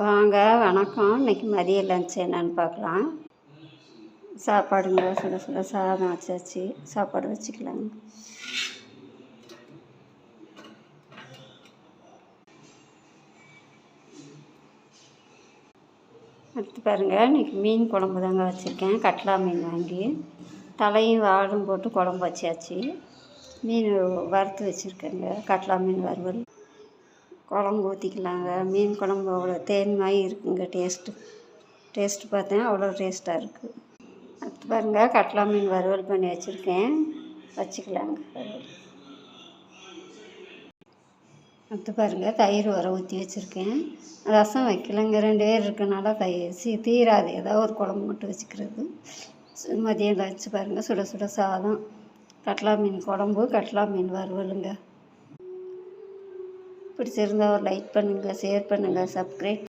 வாங்க வணக்கம். இன்றைக்கி மதிய லஞ்ச் என்னன்னு பார்க்கலாம். சாப்பாடுங்க சுட சுட சாதம் வச்சாச்சு. சாப்பாடு வச்சுக்கலாங்க. அடுத்து பாருங்கள், இன்றைக்கி மீன் குழம்பு தாங்க வச்சுருக்கேன். கட்லா மீன் வாங்கி தலையும் வாலும் போட்டு குழம்பு வச்சாச்சு. மீன் வறுத்து வச்சுருக்கேங்க. கட்லா மீன் வறுவல் குழம்பு ஊற்றிக்கலாங்க. மீன் குழம்பு அவ்வளோ தேன் மாதிரி இருக்குங்க. டேஸ்ட்டு பார்த்தேன், அவ்வளோ டேஸ்ட்டாக இருக்குது. அடுத்து பாருங்கள், கட்லா மீன் வறுவல் பண்ணி வச்சுருக்கேன். வச்சுக்கலாங்க வறுவல். அடுத்து பாருங்கள், தயிர் வர ஊற்றி வச்சுருக்கேன். ரசம் வைக்கலைங்க, 2 பேர் இருக்கனால தயிர் தீராது. ஏதாவது ஒரு குழம்பு மட்டும் வச்சுக்கிறது. மதியம் வச்சு பாருங்கள், சுட சுட சாதம், கட்லா மீன் குழம்பு, கட்லா மீன் வறுவலுங்க. பிடிச்சிருந்தா ஒரு லைக் பண்ணுங்கள், ஷேர் பண்ணுங்கள், சப்ஸ்கிரைப்